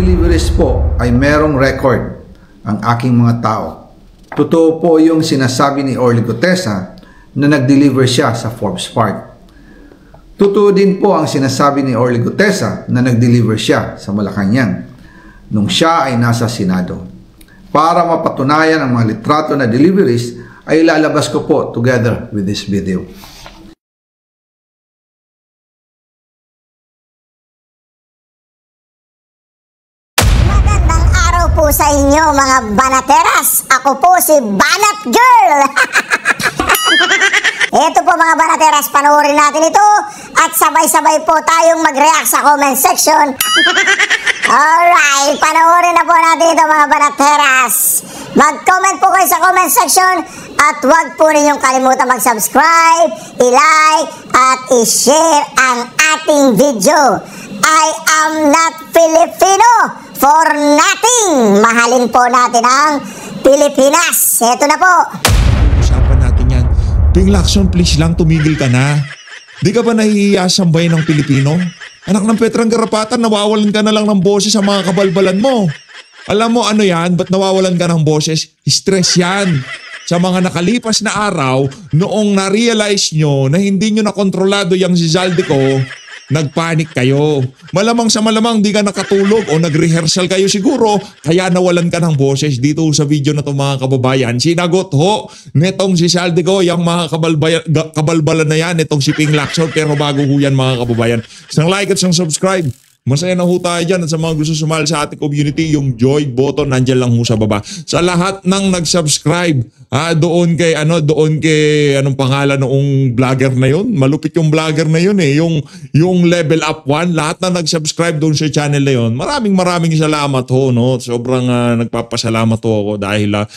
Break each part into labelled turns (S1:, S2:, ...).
S1: deliveries po ay merong record ang aking mga tao. Totoo po yung sinasabi ni Orly Gutesa na nag-deliver siya sa Forbes Park. Totoo din po ang sinasabi ni Orly Gutesa na nag-deliver siya sa Malacanang nung siya ay nasa Senado. Para mapatunayan ang mga litrato na deliveries ay ilalabas ko po together with this video.
S2: Magandang araw po sa inyo mga banateras. Ako po si Banat Girl. Ito po mga banateras, panoorin natin ito at sabay-sabay po tayong mag-react sa comment section. Alright, panoorin na po natin ito mga banateras. Mag-comment po kayo sa comment section at huwag po ninyong kalimutan mag-subscribe, i-like at i-share ang ating video. I am not Filipino for nothing. Mahalin po natin ang Pilipinas. Ito na po.
S3: Usapan natin yan. Ping Lacson, please lang, tumigil ka na. Di ka ba nahihiya sa bayan ng Pilipino? Anak ng Petrang Garapatan, nawawalan ka na lang ng boses sa mga kabalbalan mo. Alam mo ano yan? Ba't nawawalan ka ng boses? Stress yan. Sa mga nakalipas na araw, noong na-realize nyo na hindi nyo nakontrolado yung si Zaldico, nagpanik kayo. Malamang sa malamang di ka nakatulog o nag-rehearsal kayo siguro, kaya nawalan ka ng boses. Dito sa video na to mga kababayan, sinagot ho netong si Zaldico yung mga kabalbalan na yan, netong si Ping Lacson. Pero bago ho yan mga kababayan, isang like at isang subscribe. Masaya na ho tayo dyan at sa mga gusto sumali sa ating community, yung join button nandyan lang ho sa baba. Sa lahat ng nag-subscribe, doon kay anong pangalan noong vlogger na yun? Malupit yung vlogger na yun eh. Yung Level Up 1, lahat na nag-subscribe doon sa channel na yun. Maraming salamat ho, no? Sobrang nagpapasalamat ho ako dahil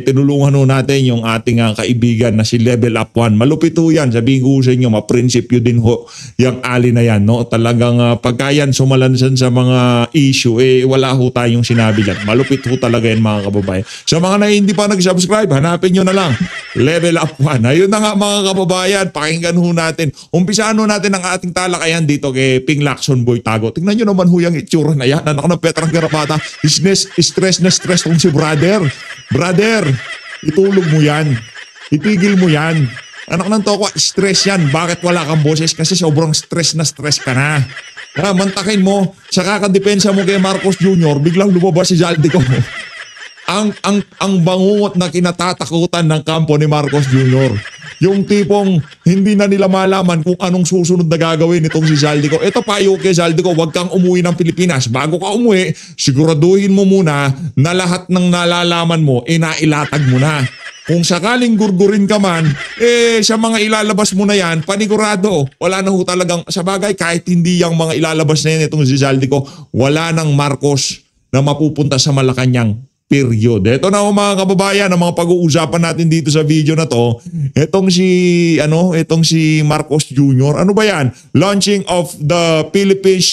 S3: tinulungan ho natin yung ating kaibigan na si Level Up 1. Malupit ho yan. Sabihin ko sa inyo, maprinsipyo din ho yung ali na yan, no? Talagang pagka yan sumalansan sa mga issue, wala ho tayong sinabi dyan. Malupit ho talaga yan mga kababayan. Sa mga na hindi pa nag-subscribe, hanapin nyo na lang. Level Up 1. Ayun na nga mga kababayan, pakinggan ho natin. Umpisaan ho natin ang ating talakayan dito kay Ping Lacson Boy Tago. Tingnan nyo naman ho yung itsura na yan. Anak ng Petrang Garapata. Stress na stress tong si brother. Brother, itulog mo yan. Itigil mo yan. Anak ng toko, stress yan. Bakit wala kang boses? Kasi sobrang stress na stress ka na. Mantakin mo, sa kakadepensa mo kay Marcos Jr., biglang lumabas si Zaldico. ang bangungot na kinatatakutan ng kampo ni Marcos Jr. Yung tipong hindi na nila malaman kung anong susunod na gagawin nitong si Zaldico. Ito payo kay Zaldico, huwag kang umuwi ng Pilipinas. Bago ka umuwi, siguraduhin mo muna na lahat ng nalalaman mo, nailatag mo na. Kung sakaling gurgurin ka man, sa mga ilalabas mo na yan, panigurado. Wala na ho talagang, sa bagay, kahit hindi yung mga ilalabas na yan itong si Zaldico, wala nang Marcos na mapupunta sa Malacanang. Period. Ito na ho mga kababayan, ang mga pag-uusapan natin dito sa video na to. Itong si Marcos Jr. Ano ba yan? Launching of the Philippines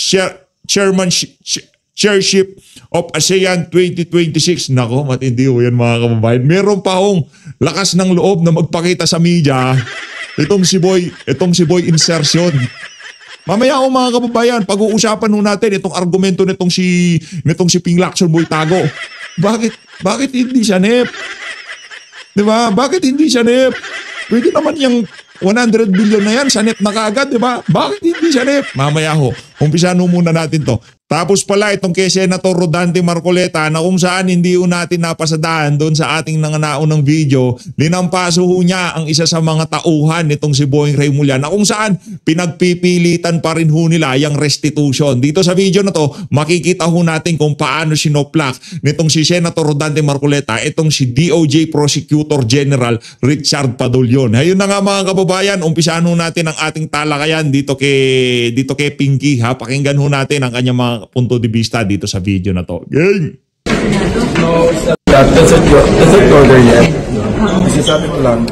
S3: Chairship of ASEAN 2026. Nako, matindi ho yan mga kababayan. Meron pa hong lakas ng loob na magpakita sa media itong si Boy Insertion. Mamaya ho mga kababayan, pag-uusapan ho natin itong argumento nitong si Ping Lacson Boy Tago. Bakit hindi siya nep? Diba? Bakit hindi siya nep? Pwede naman yung 100 billion na yan, sa net na kaagad, diba? Bakit hindi siya nep? Mamaya ho, umpisahan ho muna natin to. Tapos pala itong kay Senator Rodante Marcoleta na kung saan hindi ho natin napasadaan doon sa ating naunang video, linampaso ho niya ang isa sa mga tauhan nitong si Boying Remulla na kung saan pinagpipilitan pa rin ho nila yung restitution. Dito sa video na to, makikita ho natin kung paano sinoplak nitong si Senator Rodante Marcoleta itong si DOJ Prosecutor General Richard Padulyon. Ayun na nga mga kababayan, umpisahan ho natin ang ating talakayan dito kay Pinky. Pakinggan ho natin ang kanyang mga punto de vista dito sa video na to. Gang!
S4: No, that's it order yet. Kasi sabi ko lang,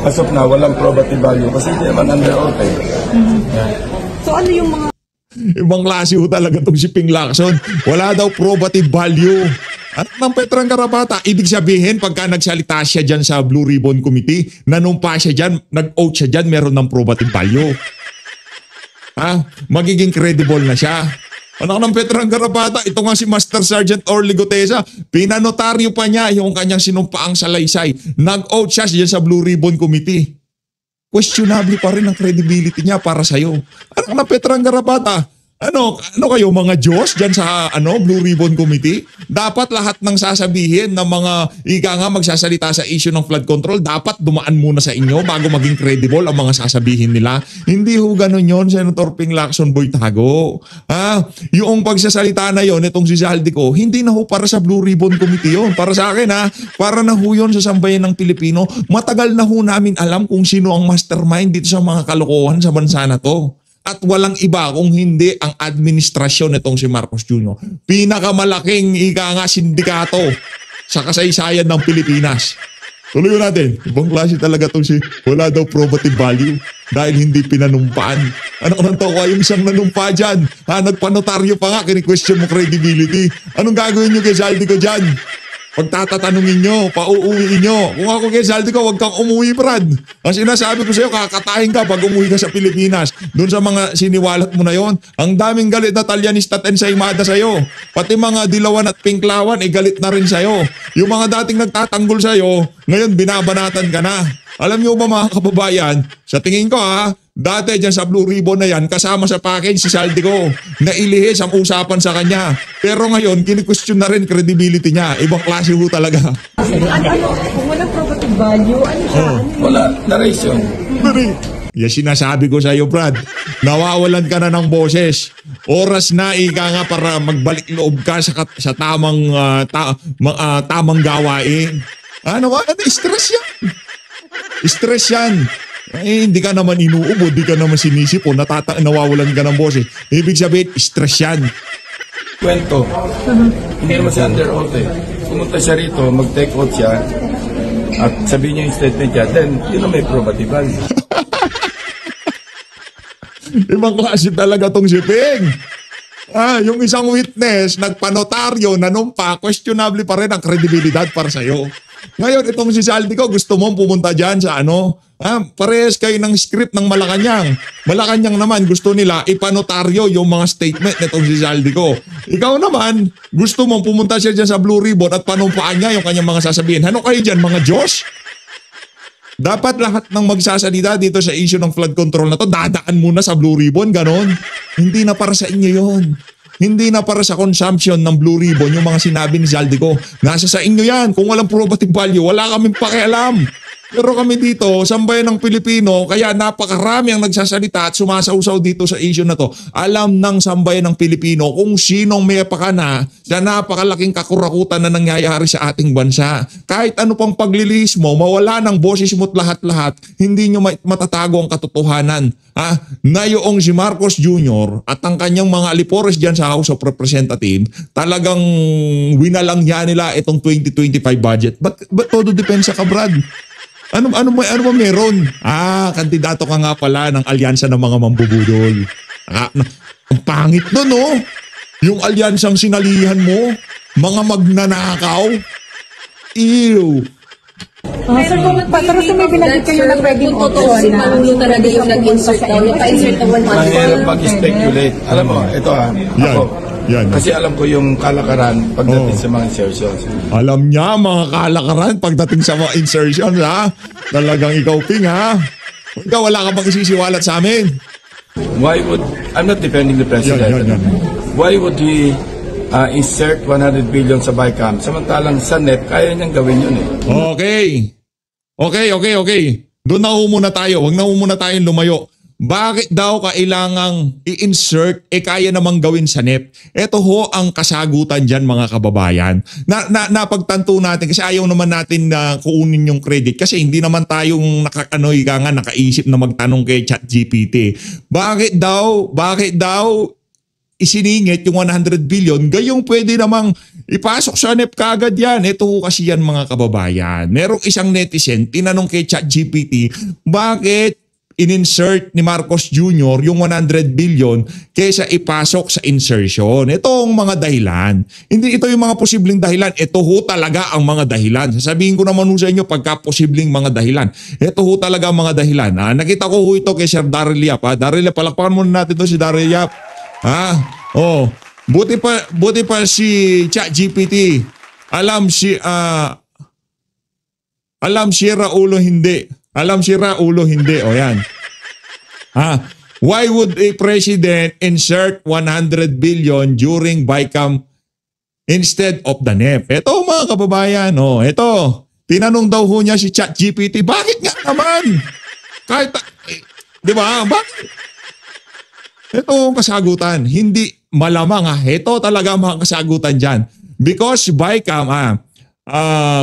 S4: as of now, walang probative value kasi hindi naman under oath eh.
S5: So ano yung mga...
S3: Ibang klase ho talaga itong si Ping Lacson. Wala daw probative value. At ng Petrang Garapata, ibig sabihin pagka nagsalita siya dyan sa Blue Ribbon Committee, nanumpa siya dyan, nag-oath siya dyan, meron ng probative value. Magiging credible na siya. Anak ng Veteran Garapata, ito nga si Master Sergeant Orly Gutesa, pinanotaryo pa niya yung kanyang sinumpaang salaysay. Nag-oath siya diyan sa Blue Ribbon Committee. Questionable pa rin ang credibility niya para sa'yo. Anak ng Veteran Garapata, ano kayo mga Diyos dyan sa Blue Ribbon Committee? Dapat lahat ng sasabihin ng mga magsasalita sa issue ng flood control, dapat dumaan muna sa inyo bago maging credible ang mga sasabihin nila. Hindi ho ganun yun, Senator Ping Lacson Boy Tago. Yung pagsasalita na yon itong si Zaldico, hindi na ho para sa Blue Ribbon Committee yun. Para sa akin para na ho yun sa sambayan ng Pilipino. Matagal na ho namin alam kung sino ang mastermind dito sa mga kalokohan sa bansa na to. At walang iba kung hindi ang administrasyon nitong si Marcos Jr. Pinakamalaking sindikato sa kasaysayan ng Pilipinas. Tuloy natin. Ibang klase talaga itong si wala daw probative value dahil hindi pinanumpaan. Ano nang tawa yung isang nanumpa dyan? Nagpanotaryo pa nga, kini-question mo credibility. Anong gagawin nyo kay Zaldico dyan? Pagtatatanungin nyo, pauuwiin nyo. Kung ako kay Zaldico, huwag kang umuwi, Brad. Ang sinasabi ko sa'yo, kakatahin ka pag umuwi ka sa Pilipinas. Doon sa mga siniwalat mo na yon, ang daming galit na Talyanista at Ensaymada sa'yo. Pati mga Dilawan at Pinklawan, galit na rin sa'yo. Yung mga dating nagtatanggol sa'yo, ngayon binabanatan ka na. Alam nyo ba mga kababayan, sa tingin ko dati dyan sa Blue Ribbon na yan, kasama sa package si Zaldico, na ilihis ang usapan sa kanya. Pero ngayon, kini-question na rin credibility niya. Ibang klase ho talaga.
S5: Kung walang probative value, ano siya?
S4: Wala, narration.
S3: Yan sinasabi ko sa iyo, Brad. Nawawalan ka na ng boses. Oras na para magbalik loob ka sa tamang gawain. Stress yan. Stress yan. Hindi ka naman inuubod, hindi ka naman sinisipo, nawawalan ka ng boses. Ibig sabihin, stress yan.
S4: Kwento. Hindi naman siya under oath Pumunta siya rito, mag-take oath siya, at sabihin niya yung statement niya, then yun ang may probative value.
S3: Ibang klase talaga tong si Ping. Yung isang witness, nagpanotaryo, nanumpa, questionable pa rin ang kredibilidad para sa'yo. Ngayon, itong si Zaldico, gusto mong pumunta dyan sa parehas kayo ng script ng Malacanang. Malacanang naman, gusto nila ipanotaryo yung mga statement nitong si Zaldico. Ikaw naman, gusto mong pumunta siya dyan sa Blue Ribbon at panumpaan niya yung kanyang mga sasabihin. Ano kayo dyan, mga Diyos? Dapat lahat ng magsasalita dito sa issue ng flood control na to, dadaan muna sa Blue Ribbon, ganon. Hindi na para sa inyo yon. Hindi na para sa consumption ng Blue Ribbon yung mga sinabi ni Zaldico. Nasa sa inyo yan. Kung walang probative value, wala kaming pakialam. Pero kami dito, sambayan ng Pilipino, kaya napakarami ang nagsasalita at sumasausaw dito sa issue na to. Alam ng sambayan ng Pilipino kung sinong may pakana sa napakalaking kakurakutan na nangyayari sa ating bansa. Kahit ano pang paglilihis mo, mawala ng boses mo't lahat-lahat, hindi nyo matatago ang katotohanan. Na yung si Marcos Jr. at ang kanyang mga alipores dyan sa House of Representatives, talagang winalangya nila itong 2025 budget. But todo depensa ka, Brad. Ano ba meron? Kandidato ka nga pala ng alyansa ng mga mambubudol. Ang pangit nun, no? Yung alyansang sinalihan mo, mga magnanakaw. Ew.
S5: Pero may binagit kayo na pwedeng
S6: totoo si Pangulo talaga yung nag-insert daw, yung pa-insert na 1 month.
S4: Mahirap mag-speculate. Alam mo, ito ako.
S3: Yan.
S4: Kasi alam ko yung kalakaran pagdating sa mga insertions.
S3: Alam niya mga kalakaran pagdating sa mga insertions, Talagang ikaw, Ping, Ikaw, wala ka bang isisiwalat sa amin?
S4: I'm not defending the president.
S3: Yan.
S4: Why would he insert 100 billion sa BICAM? Samantalang sa NEP, kaya niyang gawin yun
S3: Okay. Doon na muna tayo. Huwag na muna tayong lumayo. Bakit daw kailangang i-insert kaya namang gawin sa NEP? Ito ho ang kasagutan dyan mga kababayan. Napagtanto natin kasi ayaw naman natin na kuunin yung credit kasi hindi naman tayong nakaisip na magtanong kay ChatGPT. Bakit daw isiningit yung 100 billion, gayong pwede namang ipasok sa NEP kagad yan. Ito ho kasi yan mga kababayan. Merong isang netizen, tinanong kay ChatGPT, bakit in-insert ni Marcos Jr. yung 100 billion kaysa ipasok sa insertion? Ito ang mga dahilan. Hindi ito yung mga posibleng dahilan. Ito ho talaga ang mga dahilan. Sasabihin ko naman sa inyo pagka posibleng mga dahilan. Ito ho talaga ang mga dahilan. Nakita ko ho ito kay Sir Daryl Yap. Daryl Yap, palakpakan muna natin to si Daryl Yap. Buti pa si ChatGPT. Alam si Raulo hindi. O yan. Why would a president insert 100 billion during BICAM instead of the NEP? Ito mga kababayan, ito. Tinanong daw ho niya si ChatGPT, bakit nga naman? Kahit, di ba? Bakit? Ito ang kasagutan. Hindi malamang Ito talaga mga kasagutan dyan. Because BICAM,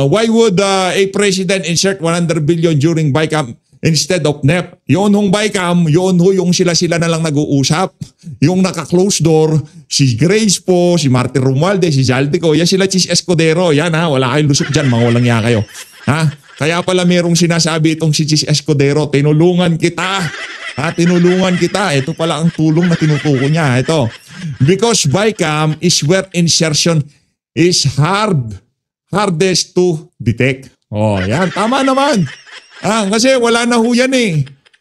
S3: why would a president insert 100 billion during BICAM instead of NEP? Yun hong BICAM, yun ho yung sila na lang nag-uusap. Yung naka-close door, si Grace po, si Martin Romualdez, si Jaldico, yan sila Chis Escudero. Yan wala kayong lusok dyan, mga walang ya kayo. Kaya pala merong sinasabi itong si Chis Escudero, tinulungan kita. Tinulungan kita. Ito pala ang tulong na tinutuko niya. Ito. Because BICAM is where insertion is hardest to detect. Yan. Tama naman. Kasi wala na ho yan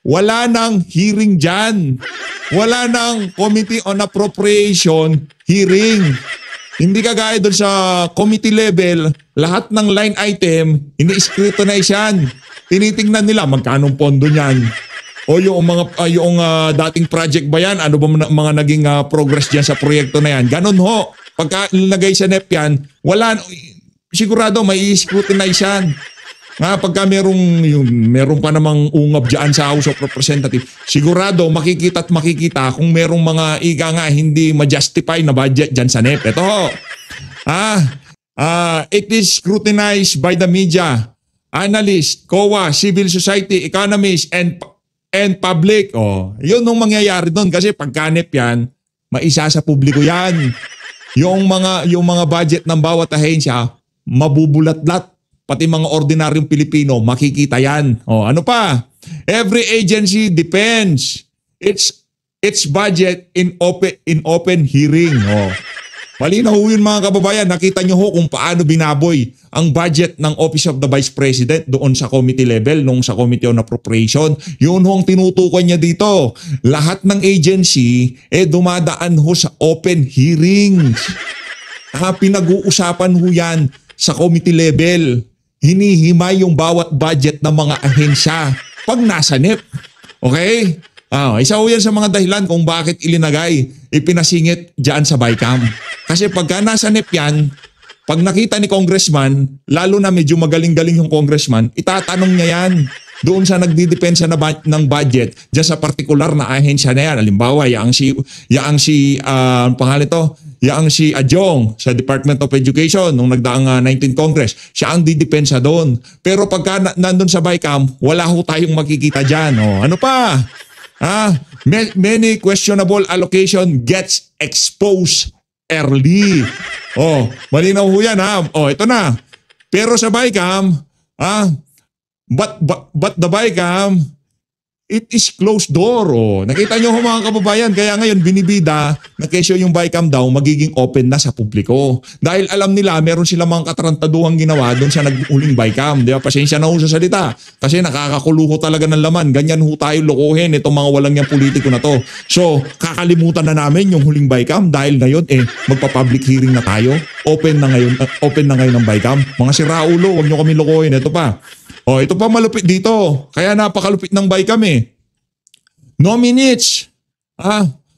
S3: Wala nang hearing dyan. Wala nang Committee on Appropriation hearing. Hindi kagaya doon sa committee level, lahat ng line item, ini-scrutinize yan. Tinitingnan nila magkano pondo niyan. O yung dating project ba yan? Ano ba mga naging progress dyan sa proyekto na yan? Ganon ho. Pagka nilagay sa NEP yan, sigurado may i-scrutinize yan. Pagka meron pa namang ungab dyan sa House of Representatives, sigurado makikita kung merong mga hindi ma-justify na budget dyan sa NEP. Ito ho. It is scrutinized by the media, analysts, COA, civil society, economists, and public. Yun ang mangyayari doon kasi pagka NEP yan, maisa sa publiko yan. Yung mga budget ng bawat ahensya, mabubulat-lat. Pati mga ordinaryong Pilipino, makikita yan. Ano pa? Every agency depends its budget in open hearing. Malinaw yun mga kababayan. Nakita nyo ho kung paano binaboy ang budget ng Office of the Vice President doon sa committee level, nung sa Committee on Appropriation. Yun ho ang tinutukoy niya dito. Lahat ng agency dumadaan ho sa open hearings. Pinag-uusapan ho yan sa committee level. Hinihimay yung bawat budget ng mga ahensya pag nasa NEP. Okay? Isa ho yan sa mga dahilan kung bakit ipinasingit dyan sa BICAM. Kasi pagka nasa NEP yan, pag nakita ni congressman, lalo na medyo magaling-galing yung congressman, itatanong niya yan doon sa nagdidepensa ng budget dyan sa partikular na ahensya na yan. Halimbawa, yaang si Adjong sa Department of Education nung nagdaang 19th Congress. Siya ang didepensa doon. Pero pagka nandun sa BICAM, wala ho tayong makikita dyan. Ano pa? Many questionable allocation gets exposed early. Malinaw ho yan ito na. Pero sa BICAM, but the BICAM, it is closed door. Nakita nyo mga kababayan, kaya ngayon binibida na kesyo yung BICAM daw magiging open na sa publiko. Dahil alam nila, meron silang mga katarantaduhang ginawa doon sa nag-uling BICAM. Di ba? Pasensya na ho sa salita. Kasi nakakakuluho talaga ng laman. Ganyan ho tayo lokohin itong mga walang yung politiko na to. So, kakalimutan na namin yung huling BICAM dahil ngayon magpa-public hearing na tayo. Open na ngayon ang BICAM. Mga siraulo, huwag nyo kami lokohin. Ito pa. Ito pa malupit dito. Kaya napakalupit ng BICAM No minutes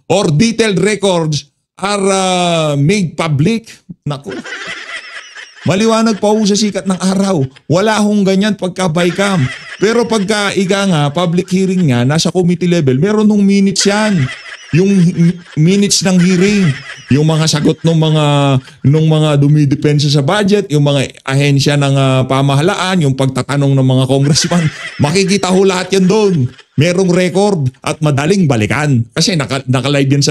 S3: or detailed records are made public. Naku. Maliwanag pa ho sa sikat ng araw. Wala hong ganyan pagka BICAM. Pero pagka public hearing nga, nasa committee level, meron hong minutes yan. Yung minutes ng hearing, yung mga sagot ng mga dumidepensa sa budget, yung mga ahensya ng pamahalaan, yung pagtatanong ng mga congressman, makikita ho lahat yan doon. Merong record at madaling balikan. Kasi naka-live yan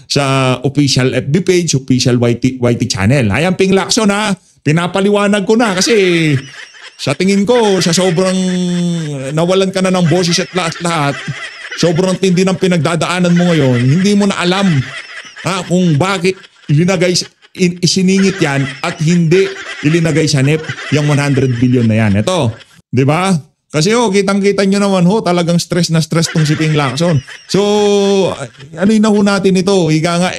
S3: sa official FB page, official YT channel. Ayan, Ping Lacson pinapaliwanag ko na kasi sa tingin ko, sa sobrang nawalan ka na ng boses at lahat-lahat, sobrang tindi ng pinagdadaanan mo ngayon, hindi mo na alam kung bakit isiningit yan at hindi ilinagay sa NEP yung 100 billion na yan. Ito, di ba? Kasi kitang-kita nyo naman talagang stress na stress tong si Ping Lacson. So, ano na ho natin ito? Higa nga,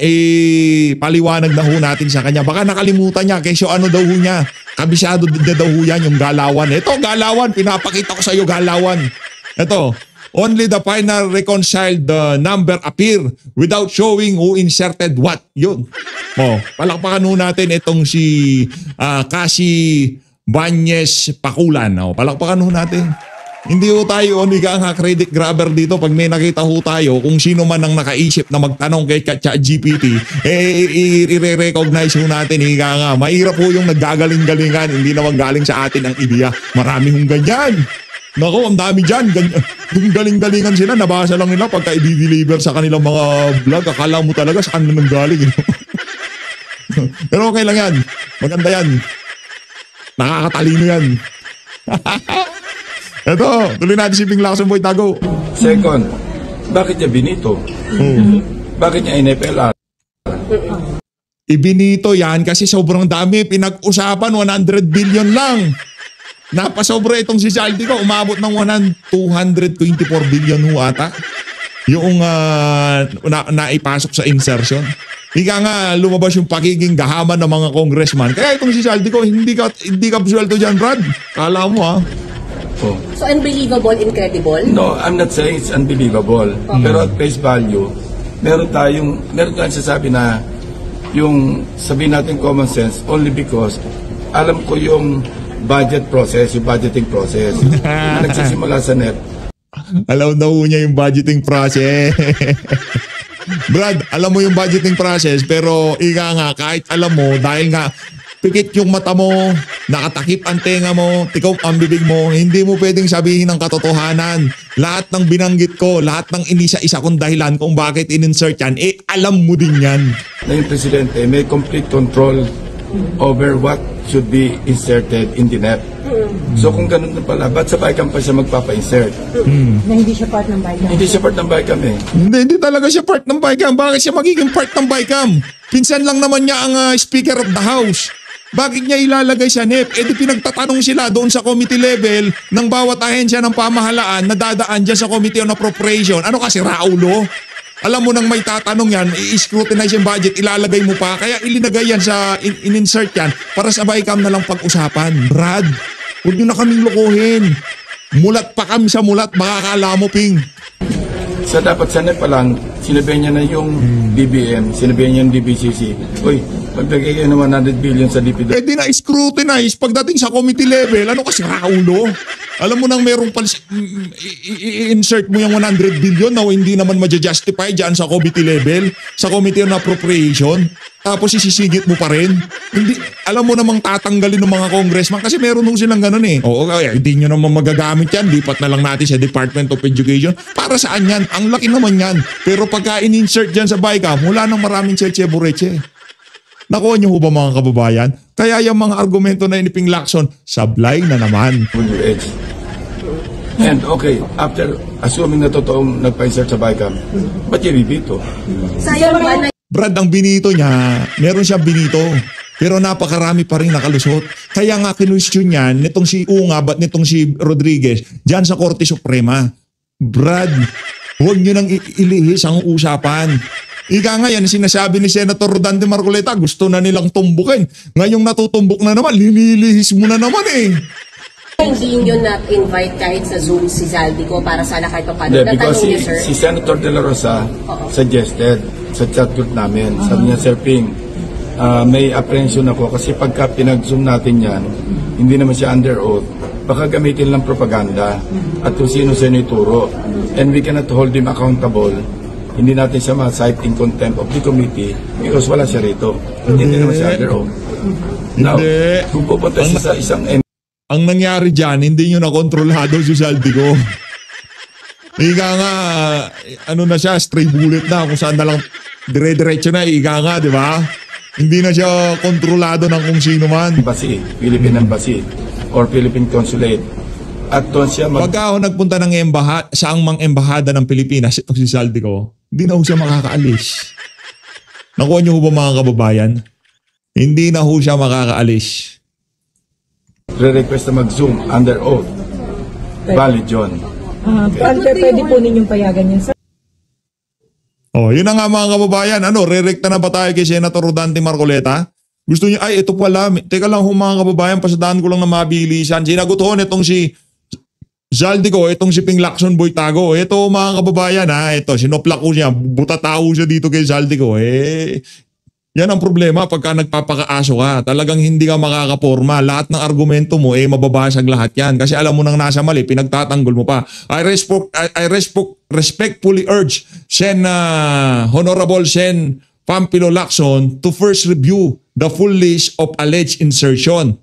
S3: paliwanag na ho natin sa kanya. Baka nakalimutan niya, kesyo ano daw ho niya. Kabisado din daw ho yan, yung galawan. Ito, galawan, pinapakita ko sa iyo, galawan. Ito, only the final reconciled number appear without showing who inserted what. Yun. Palakpakan ho natin itong si Kasi Banyes Pakulan. Palakpakan ho natin. Hindi ho tayo credit grabber dito pag may nakita ho tayo kung sino man ang nakaisip na magtanong kay ChatGPT, i-recognize ho natin. Mahirap ho yung naggagaling-galingan, hindi naman galing sa atin ang ideya. Marami hong ganyan. Nako, ang dami dyan. Yung galing-galingan sila, nabasa lang nila pagka i-deliver sa kanilang mga vlog. Akala mo talaga sa kanila nang galing. Pero okay lang yan. Maganda yan. Nakakatalino yan. Ito, tuloy natin si Ping Lacson, Boy Tago.
S4: Second, bakit niya binito? Bakit niya NFLR?
S3: Ibinito yan kasi sobrang dami. Pinag-usapan, 100 billion lang. Napasobra itong si Zaldico. Umabot ng 224 billion ho ata. Yung naipasok sa insertion. Ika nga, lumabas yung pagiging gahaman ng mga congressman. Kaya itong si Zaldico, hindi ka sweldo dyan, Brad. Kala mo ha.
S6: So unbelievable, incredible?
S4: No, I'm not saying it's unbelievable. Pero at face value, meron tayong sasabi na yung sabihin natin common sense only because alam ko yung budget process, yung budgeting process na nagsisimula sa NEP.
S3: Alam na ho niya yung budgeting process. Brad, alam mo yung budgeting process pero ika nga, kahit alam mo, dahil nga pikit yung mata mo, nakatakip ang tenga mo, tikaw ang bibig mo, hindi mo pwedeng sabihin ng katotohanan. Lahat ng binanggit ko, lahat ng inisa-isa kong dahilan kung bakit in-insert yan, alam mo din yan.
S4: Na yung presidente may complete control over what should be inserted in the NEP. So kung ganun na pala, ba't sa BICAM pa siya magpapa-insert?
S5: Na hindi siya part ng BICAM.
S4: Hindi siya part ng BICAM eh.
S3: Hindi talaga siya part ng BICAM. Bakit siya magiging part ng BICAM? Pinsan lang naman niya ang Speaker of the House. Bakit niya ilalagay sa NEP? Di pinagtatanong sila doon sa committee level ng bawat ahensya ng pamahalaan na dadaan dyan sa Committee on Appropriation. Ano kasi, Raulo? Alam mo nang may tatanong yan, i-scrutinize yung budget, ilalagay mo pa. Kaya ilinagay yan sa, in-insert yan para sa BICAM na lang pag-usapan. Brad, huwag nyo na kaming lokohin. Mulat pa kami sa mulat, makakala mo, Ping.
S4: So dapat sa NEP pa lang, sinabihan niya na yung DBM, sinabihan niya yung DBCC. Uy, magbigay kayo ng 100 billion sa DPWH.
S3: Di na scrutinize pagdating sa committee level. Ano kasi, Raulo? Alam mo nang merong i-insert mo yung 100 billion na hindi naman ma-justify dyan sa committee level, sa Committee on Appropriation, tapos isisigit mo pa rin. Hindi, alam mo namang tatanggalin ng mga congressman kasi meron nung silang ganun eh. Oo, kaya hindi nyo naman magagamit yan. Lipat na lang natin sa Department of Education. Para saan yan? Ang laki naman yan. Pero pagka in-insert dyan sa BICAM, wala nang maraming cheche-bureche. Nakuha niyo ho ba mga kababayan? Kaya yung mga argumento na ni Ping Lacson, sablay na naman.
S4: And okay, after assuming na totoong nagpa-insert sa BICAM, ba't yung bibito?
S6: Sayang ba na
S3: Brad, ang binito niya, meron siyang binito. Pero napakarami pa rin nakalusot. Kaya nga kinwestiyon yan, nitong si Unga, ba't nitong si Rodriguez, dyan sa Korte Suprema. Brad, huwag nyo nang ilihis ang usapan. Ika nga yan, sinasabi ni Senator Rodante Marcoleta, gusto na nilang tumbukin. Ngayong natutumbok na naman, linilihis mo na naman eh.
S6: hindi nyo na-invite kahit sa Zoom si Zaldico para sana kahit pa paano?
S4: Yeah, because
S6: Natanong niyo, sir?
S4: si Senator De La Rosa suggested sa chat group namin, sabi niya, Sir Ping, may apprehension ako kasi pagka pinag-zoom natin yan, hindi naman siya under oath, baka gamitin lang propaganda at kung sino-sino ituro. And we cannot hold him accountable. Hindi natin siya ma-cite in contempt of the committee because wala siya rito. Hindi naman siya under oath. Now, kung pupunta siya sa isang
S3: ang nangyari dyan, hindi nyo na-kontrolado si Zaldico. Ika nga, ano na siya, stray bullet na, kung saan na lang dire-diretso na, ika nga, di ba? Hindi na siya kontrolado ng kung sino man.
S4: embassy, Philippine Embassy or Philippine Consulate. At doon siya
S3: Pagka ako nagpunta ng saang mang embahada ng Pilipinas, ito si Zaldico, hindi na ho siya makakaalis. Nakuha niyo ho ba mga kababayan? Hindi na ho siya makakaalis.
S4: re-request na mag-zoom under oath. valid yun.
S5: Pwede po ninyong payagan yan, sir?
S3: Oh, yun na nga mga kababayan. Ano, rerekta na ba tayo kay Senator Rodante Marcoleta? Gusto niyo, ay ito pala, teka lang mga kababayan, pasadaan ko lang na mabilisan. Sinagot ho itong si Zaldico, itong si Ping Lacson Boytago. Ito mga kababayan ha, ito, sinoplak ko siya, butatao siya dito kay Zaldico. Yan ang problema pagka nagpapakaaso ka. Talagang hindi ka makakaporma. Lahat ng argumento mo, mababasag lahat yan. Kasi alam mo nang nasa mali, pinagtatanggol mo pa. I respectfully urge Honorable Sen Pampilo Lacson to first review the full list of alleged insertion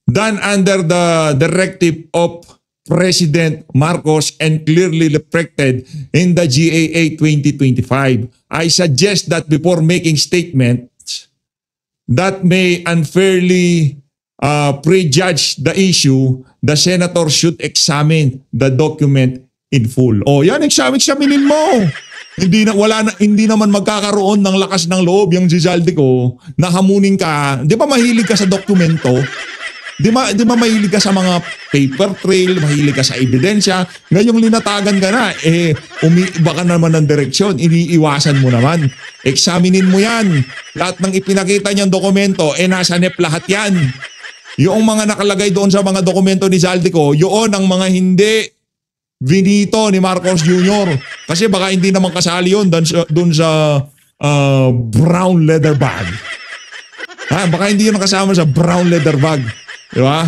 S3: done under the directive of President Marcos and clearly reflected in the GAA 2025. I suggest that before making statements that may unfairly prejudge the issue, the senator should examine the document in full. Oh, yan, examinin mo. Hindi naman magkakaroon ng lakas ng loob yung si Zaldico na hamunin ka. Di ba mahilig ka sa dokumento? Di ba mahilig ka sa mga paper trail, mahilig ka sa ebidensya, ngayong linatagan ka na, umiiba ka naman ng direksyon, iniiwasan mo naman. Examinin mo yan. Lahat ng ipinakita niyang dokumento, nasa NEP lahat yan. Yung mga nakalagay doon sa mga dokumento ni Zaldico, yun ang mga hindi binito ni Marcos Jr. Kasi baka hindi naman kasali yun doon sa brown leather bag. Baka hindi yun kasama sa brown leather bag. Di ba?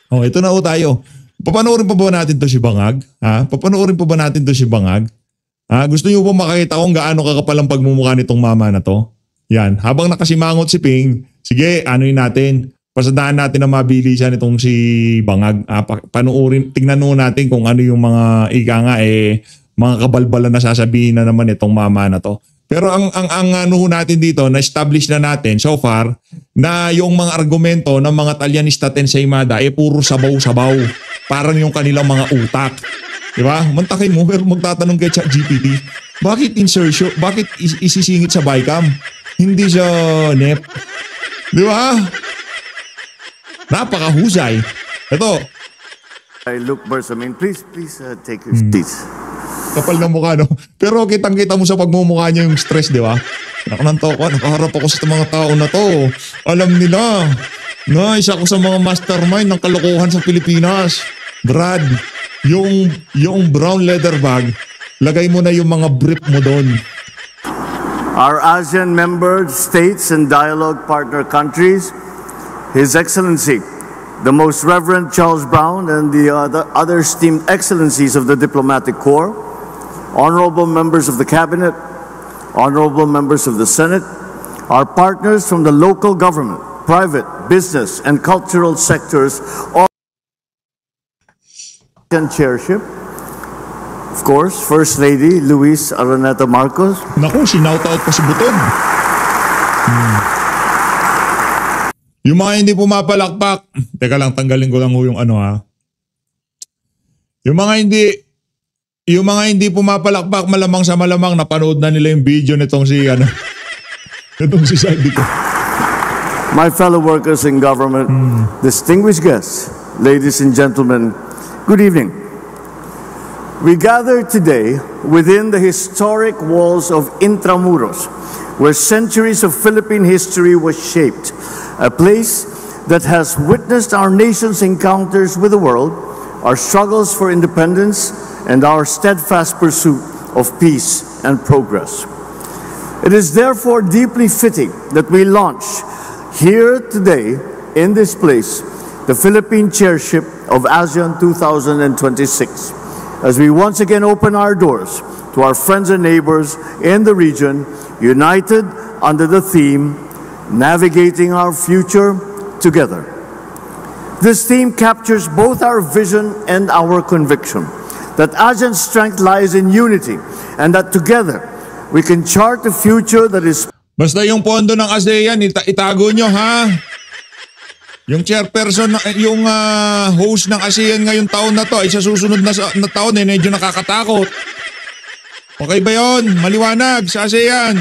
S3: Oh, ito na tayo. Papanoorin pa ba natin to si Bangag? Papanoorin pa ba natin to si Bangag? Gusto niyo ba makakita kung gaano kakapal ang pagmumukha nitong mama na to? Yan. Habang nakasimangot si Ping, sige, anuin natin. Pasadaan natin na mabilisan itong si Bangag. Panuorin, tingnan natin kung ano yung mga mga kabalbalan na sasabihin na naman itong mama na to. Pero ang natin dito, na-establish na natin so far na yung mga argumento ng mga Talyanista Ensaymada puro sabaw-sabaw. Parang yung kanilang mga utak. Di ba? Mantakin mo pero magtatanong kay ChatGPT, bakit insertion? Bakit isisingit sa BICAM? Hindi sa NEP. Di ba? Napakahusay. Ito.
S7: Luke Bersamin, please take your seats.
S3: Kapal ng mukha, no? Pero kitang-kita mo sa pagmumukha niya yung stress, di ba? Nakaharap ako sa mga tao na to. Alam nila na isa ako sa mga mastermind ng kalokohan sa Pilipinas. Brad, yung brown leather bag, lagay mo na yung mga brief mo doon.
S7: Our ASEAN member states and dialogue partner countries, His Excellency, the Most Reverend Charles Brown and the other esteemed excellencies of the diplomatic corps, honorable members of the cabinet, honorable members of the Senate, our partners from the local government, private, business, and cultural sectors, all and chairship, of course, First Lady Luis Araneta Marcos.
S3: Naku, sinaut-out pa si Butod. Yung mga hindi pumapalakpak, teka lang, tanggalin ko lang yung Yung mga hindi pumapalakpak, malamang sa malamang napanood na nila yung video nitong si nitong si Zaldico.
S7: My fellow workers in government, distinguished guests, ladies and gentlemen, good evening. We gather today within the historic walls of Intramuros, where centuries of Philippine history was shaped, a place that has witnessed our nation's encounters with the world, our struggles for independence, and our steadfast pursuit of peace and progress. It is therefore deeply fitting that we launch here today in this place the Philippine Chairship of ASEAN 2026 as we once again open our doors to our friends and neighbors in the region, united under the theme, Navigating Our Future Together. This theme captures both our vision and our conviction that ASEAN's strength lies in unity and that together we can chart a future that is...
S3: Basta yung pondo ng ASEAN, itago nyo ha. Yung chairperson, yung host ng ASEAN ngayong taon na to, ay sa susunod na taon medyo nakakatakot. Okay ba yun? Maliwanag sa ASEAN.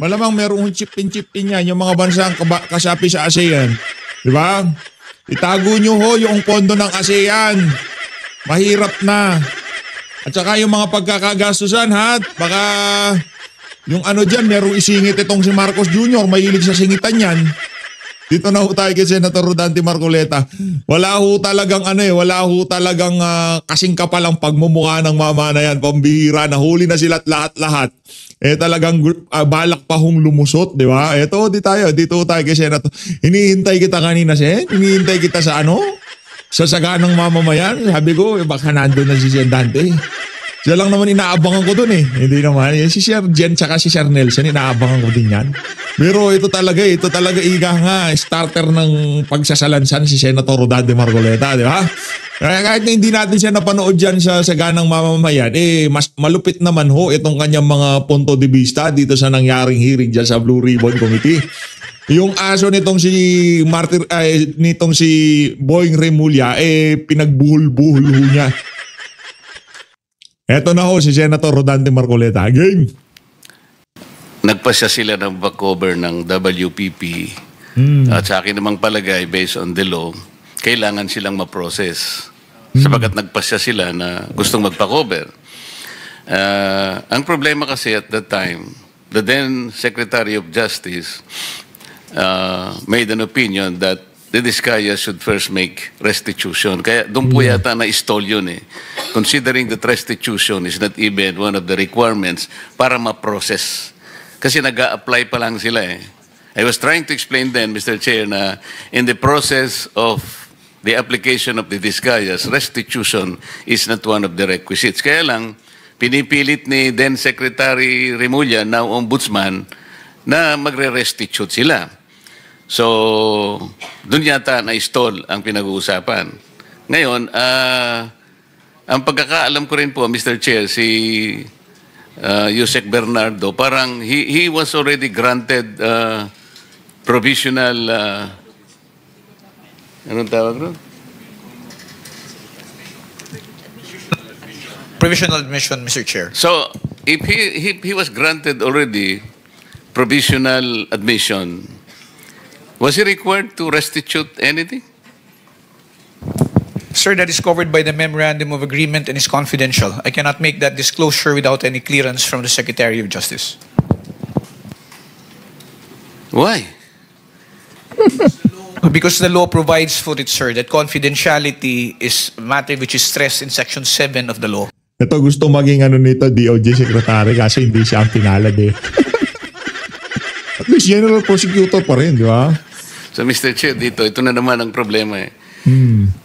S3: Malamang merong chip-in yan yung mga bansang kasapi sa ASEAN. Di ba? Itago nyo ho yung pondo ng ASEAN. Mahirap na. At saka yung mga pagkakagastusan ha, baka yung ano dyan, merong isingit itong si Marcos Jr. Mahilig sa singitan yan. Dito na ho tayo kay Senator Rodante Marcoleta. Wala ho talagang kasing kapalang pagmumukha ng mama na yan. Pambihira, nahuli na sila lahat-lahat. Talagang balak pa hong lumusot, di ba? Dito tayo kay Senator. Hinihintay kita kanina, Sen. Hinihintay kita sa sa saganang mamamayan. Sabi ko, baka nandun na si Sen Dante. Siya lang naman inaabangan ko dun eh. Hindi naman. Si Sir Jen tsaka si Sir Nelson, inaabangan ko din yan. Pero ito talaga iga nga, starter ng pagsasalansan si Senator Rodante Marcoleta, di ba? Kaya kahit na hindi natin siya napanood dyan sa saganang mamamayan, mas malupit naman ho itong kanyang mga punto de vista dito sa nangyaring hearing dyan sa Blue Ribbon Committee. Yung aso nitong si Boying Remulla, pinagbuhol-buhol ho niya. Eto na ho si Senator Rodante Marcoleta. Game!
S8: Nagpasya sila ng back-over ng WPP at sa akin namang palagay based on the law, kailangan silang ma-process sapagat nagpasya sila na gustong magpa-cover. Ang problema kasi at that time, the then Secretary of Justice made an opinion that the Diskaya should first make restitution. Kaya doon po yata na-stall yun eh. Considering that restitution is not even one of the requirements para ma-process. Kasi nag-a-apply pa lang sila eh. I was trying to explain then, Mr. Chair, na in the process of the application of the Diskayas, restitution is not one of the requisites. Kaya lang, pinipilit ni then Secretary Remulla, now Ombudsman, na magre-restitute sila. So, dun yata na-stall ang pinag-uusapan. Ngayon, ang pagkakaalam ko rin po, Mr. Chair, si Yusek Bernardo, parang he was already granted provisional, anong tawag ron?
S9: Provisional admission, Mr. Chair.
S8: So, if he was granted already provisional admission, was he required to restitute anything?
S9: Sir, that is covered by the Memorandum of Agreement and is confidential. I cannot make that disclosure without any clearance from the Secretary of Justice.
S8: Why?
S9: Because the law provides for it, sir, that confidentiality is a matter which is stressed in Section 7 of the law.
S3: Ito gusto maging nito, DOJ Secretary kasi hindi siya ang pinalad eh. At least general prosecutor pa rin, di ba?
S8: So, Mr. Chair, ito na naman ang problema eh.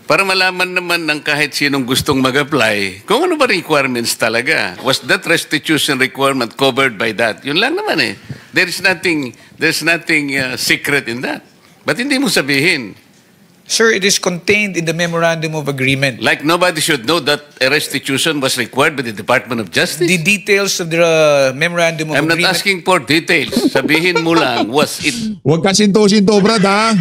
S8: Para malaman naman ng kahit sinong gustong mag-apply, kung ano ba requirements talaga. Was that restitution requirement covered by that? Yun lang naman eh. There's nothing secret in that. Ba't hindi mo sabihin?
S9: Sir, it is contained in the Memorandum of Agreement.
S8: Like nobody should know that a restitution was required by the Department of Justice?
S9: The details of the Memorandum of
S8: I'm
S9: Agreement...
S8: not asking for details. Sabihin mo lang, was it...
S3: Huwag ka sinto-sinto, brad, ha?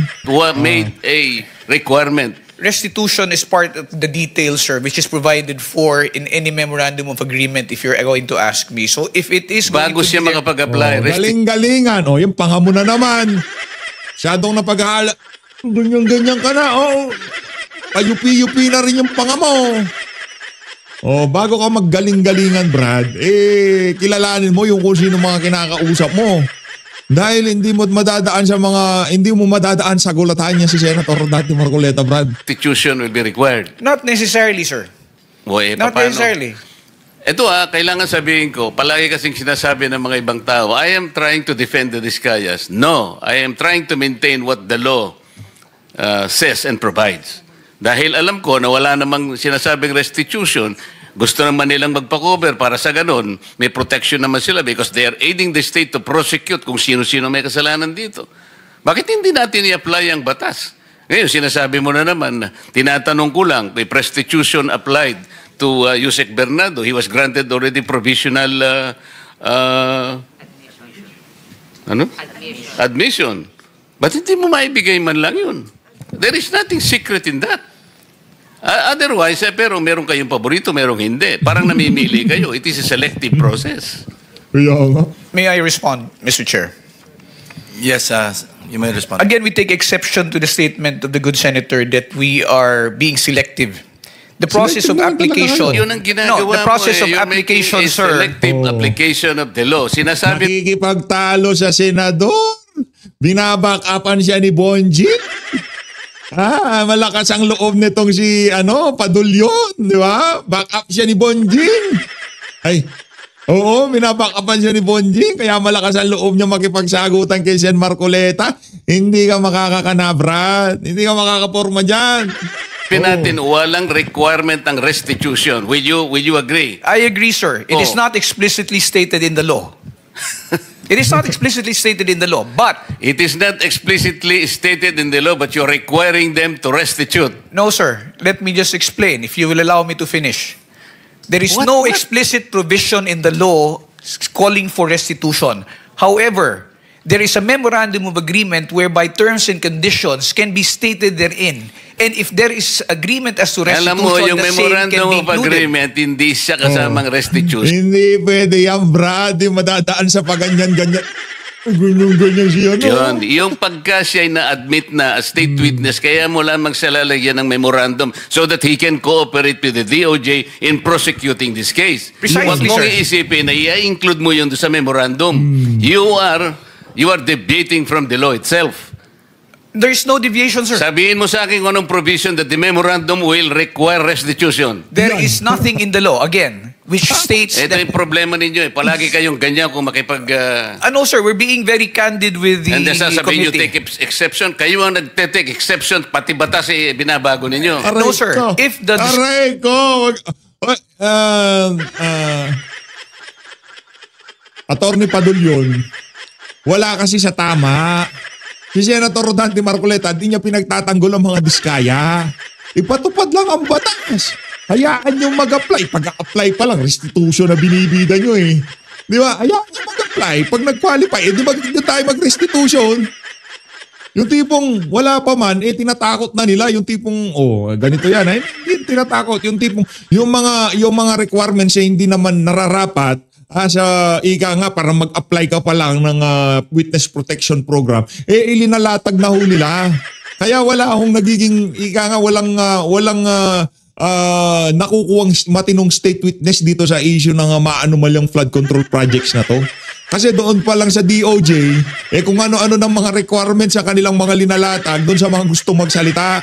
S8: Made a requirement.
S9: Restitution is part of the details, sir, which is provided for in any Memorandum of Agreement if you're going to ask me. So if it is...
S8: Bago siya makapag-apply.
S3: Galing-galingan. Yung panga mo na naman. Masyadong napag-aala. Ganyan-ganyan ka na, Payupi-yupi na rin yung panga mo. Bago ka maggaling-galingan, Brad, kilalanin mo yung kung sino mga kinakausap mo. Dahil hindi mo madadaan sa gulatan niya si Senator Rodante Marcoleta, Brad.
S8: Restitution will be required.
S9: Not necessarily, sir. Not necessarily.
S8: Ito kailangan sabihin ko, palagi kasing sinasabi ng mga ibang tao, I am trying to defend the Diskayas. No, I am trying to maintain what the law says and provides. Dahil alam ko na wala namang sinasabing restitution, gusto naman nilang magpa-cover para sa ganun, may protection naman sila because they are aiding the state to prosecute kung sino-sino may kasalanan dito. Bakit hindi natin i-apply ang batas? Ngayon, sinasabi mo na naman, tinatanong ko lang, if restitution applied to Yusek Bernardo, he was granted already provisional admission. Ba't hindi mo maibigay man lang yun? There is nothing secret in that. Otherwise, pero meron kayong paborito, merong hindi. Parang namimili kayo. It is a selective process.
S9: May I respond, Mr. Chair?
S10: Yes, You may respond.
S9: Again, we take exception to the statement of the good senator that we are being selective. The process of application.
S8: Yun ang ginagawa
S9: No, the process
S8: mo,
S9: of
S8: You're
S9: application,
S8: making a
S9: sir.
S8: selective application of the law. Sinasabi
S3: Nakikipagtalo sa senador. Binaback-upan siya ni Bonjing. Malakas ang loob nitong si Padulyon, di ba? Back up siya ni Bonjing. Ay, oo, binaback-upan siya ni Bonjing, kaya malakas ang loob niya makipagsagutan kay Sen Marcoleta. Hindi ka makakakanabrat. Hindi ka makakaporma dyan.
S8: natin walang requirement ng restitution. Will you agree?
S9: I agree, sir. It is not explicitly stated in the law. It is not explicitly stated in the law, but...
S8: It is not explicitly stated in the law, but you're requiring them to restitute.
S9: No, sir. Let me just explain, if you will allow me to finish. There is no explicit provision in the law calling for restitution. However, there is a memorandum of agreement whereby terms and conditions can be stated therein. And if there is agreement as to restitution,
S8: alam mo, yung
S9: the same can
S8: memorandum
S9: be
S8: of
S9: included.
S8: agreement, hindi siya kasamang restitution.
S3: Hindi pwede yan, Brad. Di madadaan sa paganyan-ganyan. Ganyan siya, no?
S8: Yun, yung pagka siya ay na-admit na as state witness, kaya mo lamang siya lalagyan ng memorandum so that he can cooperate with the DOJ in prosecuting this case.
S9: Precisely,
S8: Huwag mong
S9: sir.
S8: iisipin na i-include mo yun sa memorandum. You are deviating from the law itself.
S9: There is no deviation, sir.
S8: Sabihin mo sa akin kung anong provision that the memorandum will require restitution.
S9: There is nothing in the law, again, which states
S8: Ito
S9: that...
S8: yung problema ninyo eh. Palagi kayong ganyan kung makipag...
S9: No, sir, we're being very candid with the
S8: and then sasabihin nyo
S9: committee.
S8: take exception. Kayo ang nagte-take exception, pati batas eh, binabago ninyo.
S9: No, sir. If the...
S3: Aray ko! Attorney Padulyon, wala kasi sa tama. Si Senator Rodante Marcoleta, di niya pinagtatanggol ang mga diskaya. Ipatupad lang ang batas. Hayaan nyo mag-apply. Pag-apply pa lang, restitution na binibida nyo eh. Di ba? Hayaan nyo mag-apply. Pag nag-qualify, di ba tayo mag-restitution? Yung tipong wala pa man, tinatakot na nila. Yung tipong, ganito yan. Hindi tinatakot. Yung tipong, yung mga requirements hindi naman nararapat, sa ika nga para mag-apply ka pa lang ng witness protection program, ilinalatag na ho nila. Kaya wala akong nagiging, ika nga walang nakukuhang matinong state witness dito sa issue ng maanumalyang flood control projects na to. Kasi doon pa lang sa DOJ, kung ano-ano ng mga requirements sa kanilang mga linalatag doon sa mga gusto magsalita.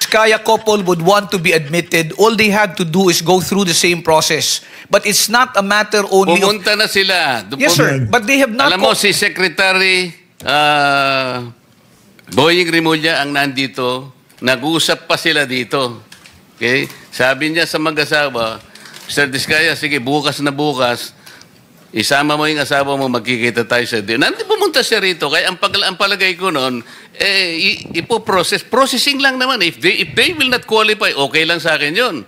S9: Kaya couple would want to be admitted, all they had to do is go through the same process. But it's not a matter only
S8: Pumunta na sila.
S9: Yes, sir. But they have not...
S8: Alam mo, si Secretary Boying Rimulya ang nandito. Nag-usap pa sila dito. Okay? Sabi niya sa mag-asawa, Mr. Diskaya, sige, bukas na bukas, isama mo yung asawa mo, magkikita tayo sa diyo. Nandito pumunta siya rito. Kaya ang palagay ko noon, processing lang naman. If they will not qualify, okay lang sa akin yun.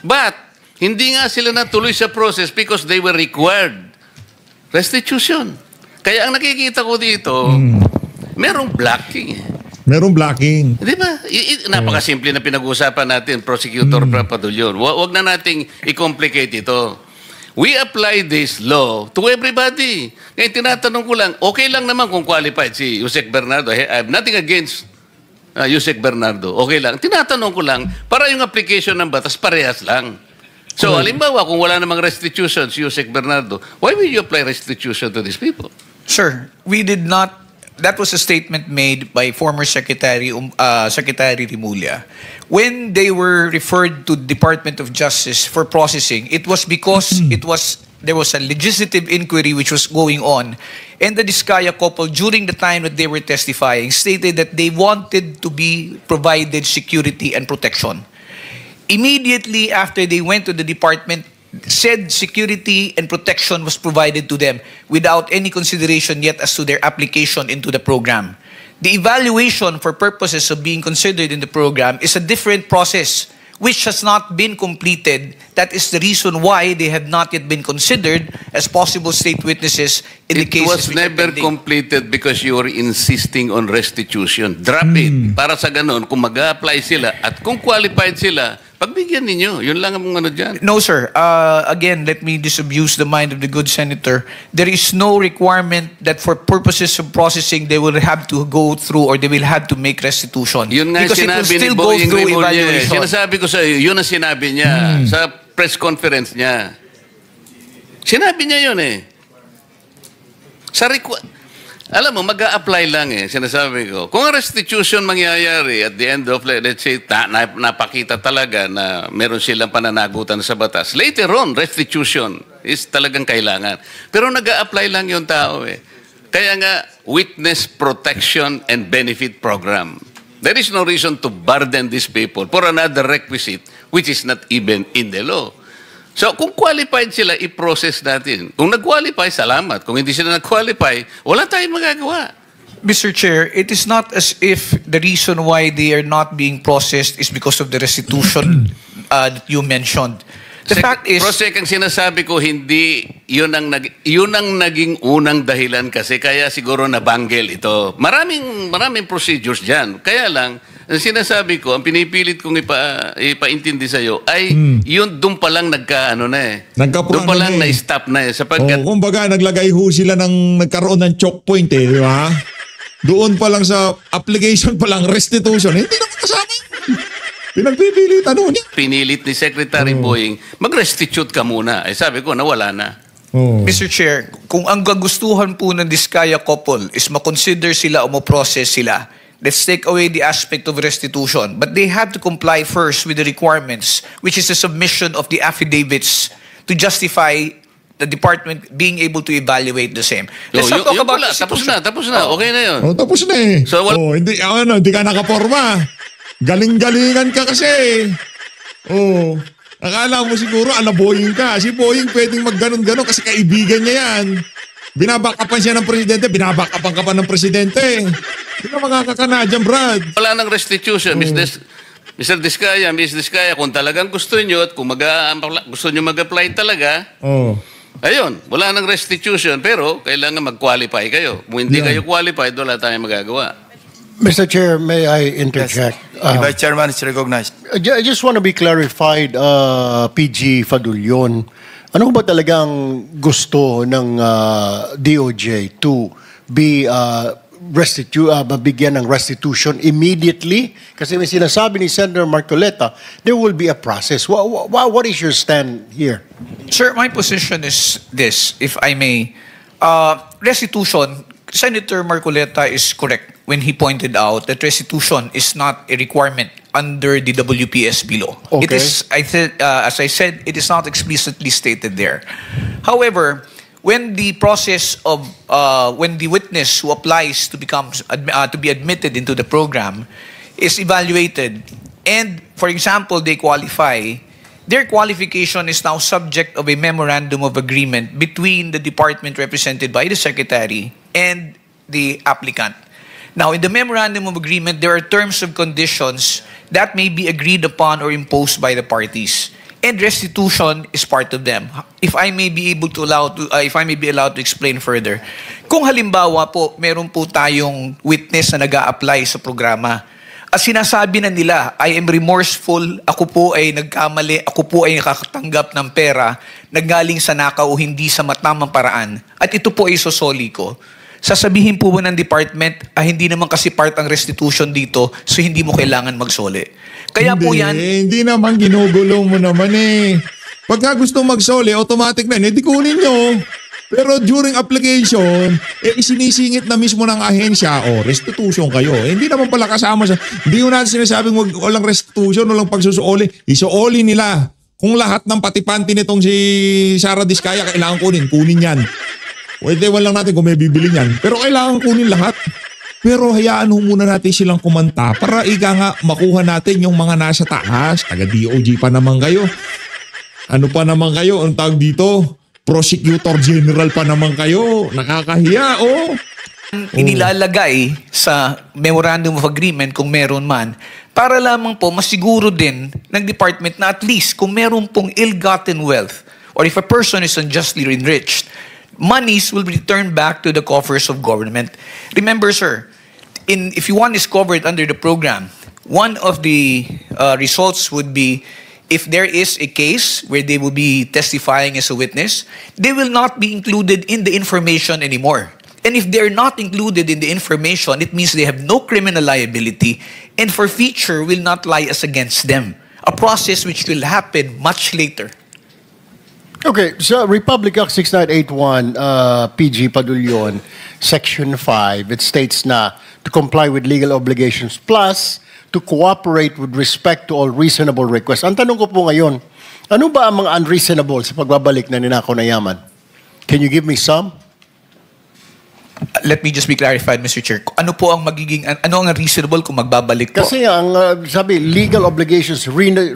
S8: But, hindi nga sila natuloy sa process because they were required restitution. Kaya ang nakikita ko dito, merong blocking.
S3: Merong blocking.
S8: Di ba? Napakasimple na pinag-uusapan natin, Prosecutor Padulyon. Huwag na nating i-complicate ito. We apply this law to everybody. Kaya tinatanong ko lang, okay lang naman kung qualified si Yusek Bernardo. I have nothing against Yusek Bernardo. Okay lang. Tinatanong ko lang, para yung application ng batas, parehas lang. So, halimbawa, kung wala namang restitution si Yusek Bernardo, why will you apply restitution to these people?
S9: Sir, we did not... That was a statement made by former Secretary Rimulya. When they were referred to Department of Justice for processing, it was because there was a legislative inquiry which was going on, and the Diskaya couple, during the time that they were testifying, stated that they wanted to be provided security and protection. Immediately after they went to the department, said security and protection was provided to them without any consideration yet as to their application into the program. The evaluation for purposes of being considered in the program is a different process which has not been completed. That is the reason why they have not yet been considered as possible state witnesses in the cases.
S8: It was never completed because you were insisting on restitution. Drop it. Para sa ganon, kung mag-apply sila at kung qualified sila, Pagbigyan ninyo. Yun lang ang ano dyan.
S9: No, sir. Again, let me disabuse the mind of the good senator. There is no requirement that for purposes of processing, they will have to go through or they will have to make restitution.
S8: Yun nga
S9: because
S8: sinabi
S9: it will
S8: ni
S9: still go
S8: Boying
S9: through
S8: Rimulya.
S9: evaluation.
S8: Sinasabi ko sa iyo, yun ang sinabi niya sa press conference niya. Sinabi niya yun eh. Alam mo, mag-a-apply lang eh, sinasabi ko. Kung restitution mangyayari at the end of, let's say, napakita talaga na meron silang pananagutan sa batas, later on, restitution is talagang kailangan. Pero nag-a-apply lang yung tao eh. Kaya nga, Witness Protection and Benefit Program. There is no reason to burden these people for another requisite which is not even in the law. So, kung qualified sila, i-process natin. Kung nag-qualify, salamat. Kung hindi sila nag-qualify, wala tayong magagawa.
S9: Mr. Chair, it is not as if the reason why they are not being processed is because of the restitution that you mentioned. The fact is...
S8: Prosek, ang sinasabi ko, hindi, yun ang naging unang dahilan kasi kaya siguro nabanggel ito. Maraming procedures dyan. Kaya lang, ang sinasabi ko, ang pinipilit kong ipaintindi sa'yo ay yun doon pa lang nagkaano na eh. Doon pa lang na-stop na eh. Sapagkat,
S3: kumbaga, naglagay ho sila nagkaroon ng choke point eh, di ba? Doon pa lang sa application pa lang, restitution, hindi naman kasama yun. Pinagpipilitan ho niya.
S8: Pinilit ni Secretary Boying, mag-restitute ka muna. Eh sabi ko, nawala na.
S9: Mr. Chair, kung ang kagustuhan po ng Diskaya couple is makonsider sila o ma-process sila, let's take away the aspect of restitution. But they have to comply first with the requirements, which is the submission of the affidavits to justify the department being able to evaluate the same. Let's not talk about restitution.
S8: Tapos na. Okay na yun.
S3: Tapos na eh.
S8: So,
S3: hindi ka nakaporma. Galing-galingan ka kasi. Akala mo siguro Boying ka. Si Boying pwedeng magganon-ganon kasi kaibigan niya yan. Binabakapan siya ng presidente, binabakapan ka pa ng presidente. Hindi ka makakakanadyan, Brad.
S8: Wala nang restitution, Mr. Diskaya, Ms. Diskaya, kung talagang gusto nyo at kung gusto nyo mag-apply talaga, ayun, wala nang restitution, pero kailangan mag-qualify kayo. Kung hindi kayo qualified, wala tayong magagawa.
S10: Mr. Chair, may I interject?
S11: Yes. Vice Chairman is recognized.
S10: I just want to be clarified, PG Fadulyon. Ano ba talagang gusto ng DOJ to be mabigyan ng restitution immediately? Kasi may sinasabi ni Senator Marcoleta, there will be a process. What is your stand here?
S9: Sir, my position is this, if I may. Restitution, Senator Marcoleta is correct when he pointed out that restitution is not a requirement under the WPSB law.
S10: Okay.
S9: It is, as I said, it is not explicitly stated there. However, when the process of when the witness who applies to be admitted into the program is evaluated, and for example they qualify, their qualification is now subject of a memorandum of agreement between the department represented by the secretary and the applicant. Now, in the memorandum of agreement, there are terms and conditions that may be agreed upon or imposed by the parties, and restitution is part of them. If I may be allowed to explain further, kung halimbawa po meron po tayong witness na nag-a-apply sa programa, at sinasabi na nila, I am remorseful, ako po ay nagkamali, ako po ay nakakatanggap ng pera, nanggaling sa nakaw o hindi sa matamang paraan, at ito po ay sosoli ko, sasabihin po ba ng department, hindi naman kasi part ang restitution dito, so hindi mo kailangan magsoli. Kaya
S3: hindi,
S9: po yan...
S3: Hindi naman, ginugulong mo naman eh. Pagka gusto magsoli, automatic na, hindi kunin nyo. Pero during application, isinisingit na mismo ng ahensya, restitution kayo. Hindi naman pala kasama sa... Hindi ko natin sinasabing walang restitution, walang pagsusuoli. Isuoli nila. Kung lahat ng patipanti nitong si Sara Diskaya, kailangan kunin yan. Pwede lang natin kung may bibili niyan. Pero kailangan kunin lahat. Pero hayaan muna natin silang kumanta para nga makuha natin yung mga nasa taas. Taga-DOJ pa naman kayo. Ano pa naman kayo? Ang tawag dito? Prosecutor General pa naman kayo. Nakakahiya,
S9: Inilalagay sa Memorandum of Agreement kung meron man para lamang po masiguro din ng department na at least kung meron pong ill-gotten wealth or if a person is unjustly enriched, monies will be returned back to the coffers of government. Remember, sir, if one is covered under the program, one of the results would be if there is a case where they will be testifying as a witness, they will not be included in the information anymore. And if they're not included in the information, it means they have no criminal liability and forfeiture will not lie as against them. A process which will happen much later.
S10: Okay, so Republic Act 6981, PG Padulyon, Section 5, it states na to comply with legal obligations plus to cooperate with respect to all reasonable requests. Ang tanong ko po ngayon, ano ba ang mga unreasonable sa pagbabalik na ninakaw na yaman? Can you give me some?
S9: Let me just be clarified, Mr. Chair. Ano po ang magiging, ano ang reasonable kung magbabalik po?
S10: Kasi ang sabi, legal obligations,